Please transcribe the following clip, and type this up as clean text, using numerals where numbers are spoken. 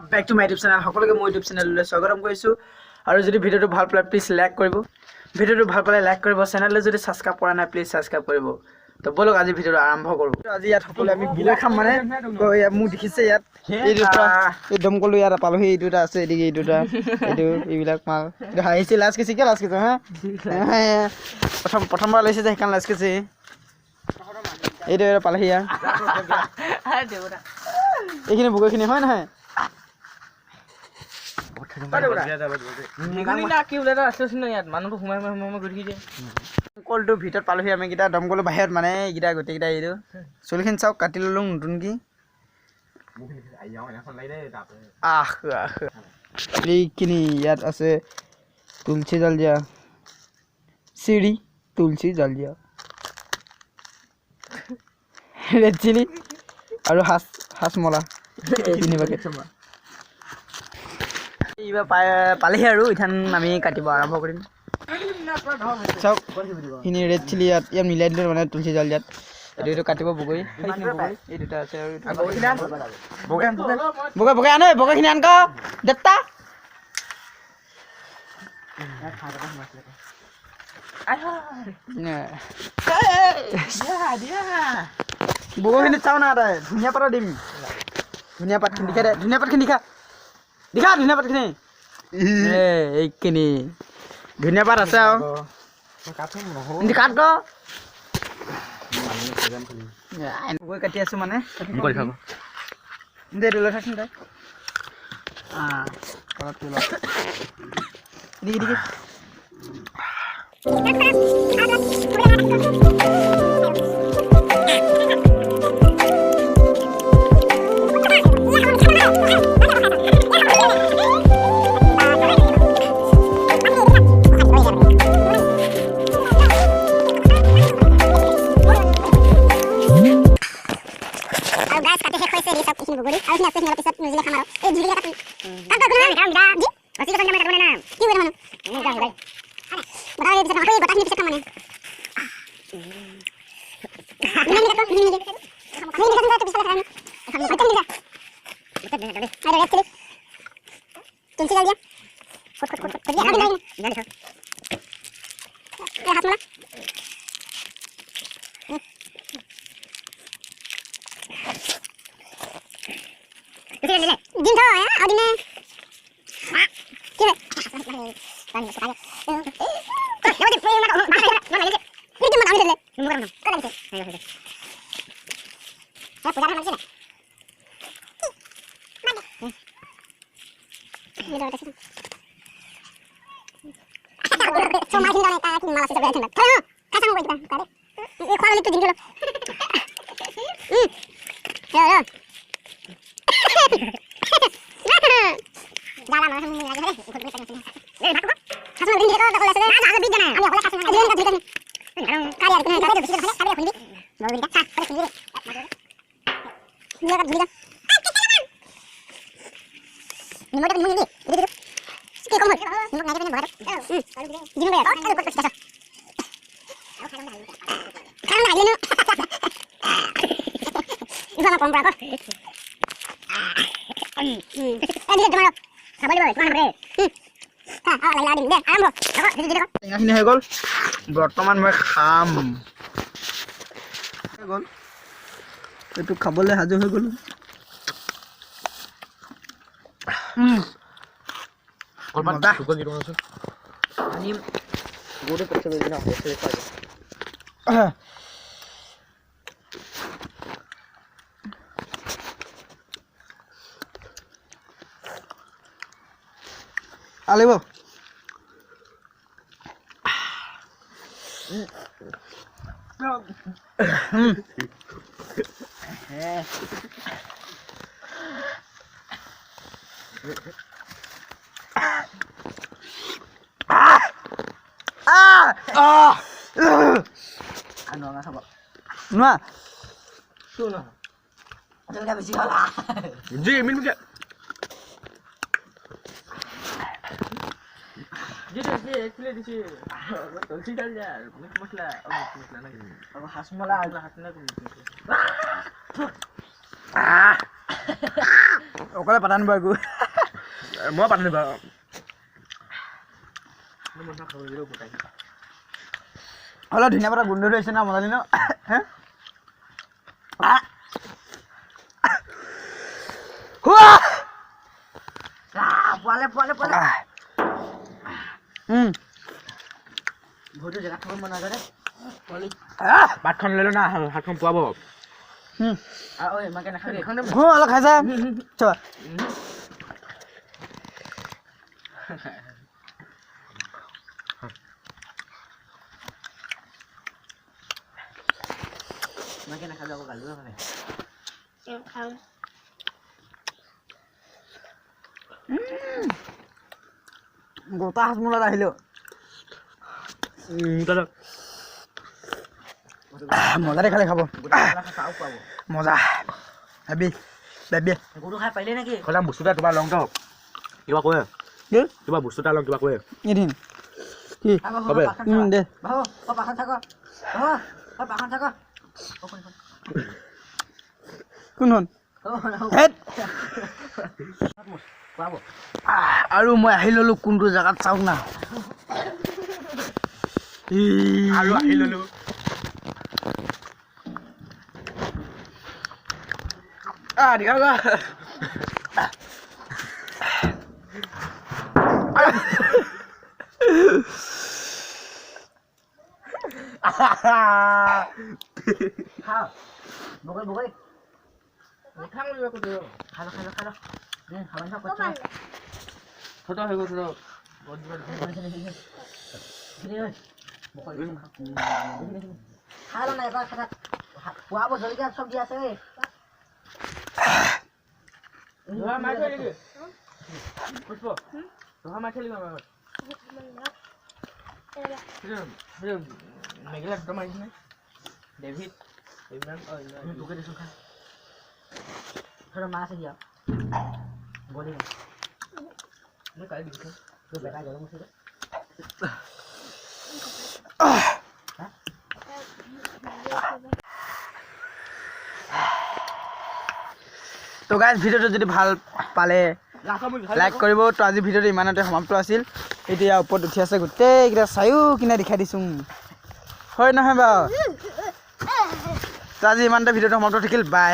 back to my YouTube channel সকলোকে মই YouTube চেনেললৈ স্বাগতম কৰিছোঁ আৰু যদি ভিডিঅ'টো ভাল পালে প্লিজ লাইক কৰিব ভিডিঅ'টো ভাল পালে লাইক কৰিব চেনেললৈ যদি সাবস্ক্ৰাইব কৰা নাই প্লিজ সাবস্ক্ৰাইব কৰিব তো বলক আজি ভিডিঅ'টো আৰম্ভ কৰোঁ আজি ইয়াত সকলোৱে আমি বিলাই খাম মানে মোক দেখিছে ইয়াত এই দমকলো ইয়াত পালোহি এই দুটা আছে এদিকে এই দুটা এইটো এইবিলাক মাল এইটো হাঁহিছে লাজ কিছে কিয় লাজ কিছে হা প্ৰথমবাৰ লৈছে যে সেইকাৰণে লাজ কিছে এইটো পালেহি ইয়াৰ এইখিনি বুকুখিনি হয় নহয় কলটো ভিতৰত পালোহি আমি কেইটা দমকলৰ বাহিৰত মানে এইকেইটা গোটেইকেইটা এইটো চুলিখিনি চাওক কাটি ল'লোঁ নতুনকৈ এইখিনি ইয়াত আছে তুলসী জালজিয়া চিৰি তুলসী জালজিয়া ৰেড চিলি আৰু হাঁচমলা তিনি পেকেট এইবাৰ পালেহি আৰু ইথান আমি কাটিব আৰম্ভ কৰিম চাওক এইখিনি ৰেড চিলি ইয়াত মিলাই দিলোঁ মানে তুলসী জাল ইয়াত এইটো কাটিব বগৰী এই দুটা আছে আৰু বগা আনে বগাখিনি আনক দেতা বগৰীখিনি চাওঁ না তই ধুনীয়া পাতৰ দিম ধুনীয়া পাতখিনি দিখা দে ধুনীয়া পাতখিনি দিখা ধুনীয়া পাতখিনি এইখিনি ধুনীয়া পাত আছে আৰু কাট গৈ কাটি আছোঁ মানে দে লৈ থাকচোন তই টেঙাখিনি হৈ গ'ল বৰ্তমান মই খাম গ'ল এইটো খাবলৈ সাজু হৈ গ'লো আলিব অকলে পাতা নিব একো মই পাতা নিবা অলপ ধুনীয়া পাতা গোন্ধ ধৰিছে না মজা দিন পোৱালে ভৰিটো জেগাত থ'ব মন নাযায় ভাতখন লৈ ল না ভাতখন পোৱাব ইমানকে নাখাবি অলপ খাইছা চবা ইমানকে নাখাবি আকৌ গালিও নাখাবি গোটা হাত মূৰত আহিলো মজা দেখালে খাব মজা হেবি বেবি গৰু খাই পাৰিলে নেকি খলাম বস্তু এটা তোমাৰ লং তক কিবা কয় কিবা বস্তু এটা লং কিবা কয় এদিন কি হবে দে বাবু পাখন থাক পাখন থাক কোন হন হেট আৰু মই আহি ললো কোনটো জেগাত চাওক না আৰু আহি ললো দেখা বগৈ খালো থত হৈ গ'ল খাই ল নাই এবাৰ খোৱাব জলকীয়া চব্জি আছে মেঘেলা দুটা মাৰিছে নে ডেভিড মাছ আছে বলি মই কালি দিছো তোৰ বেটা গৰম আছে তো গাইজ ভিডিঅ'টো যদি ভাল পালে লাইক কৰিব তো আজি ভিডিঅ'টো ইমানতে সমাপ্ত আছিল এতিয়া ওপৰত উঠি আছে গোটেইকেইটা চায়ো কিনে দেখাই দিছোঁ হয় নহয় বাৰু তো আজি ইমানতে ভিডিঅ'টো সমাপ্ত থাকিল বাই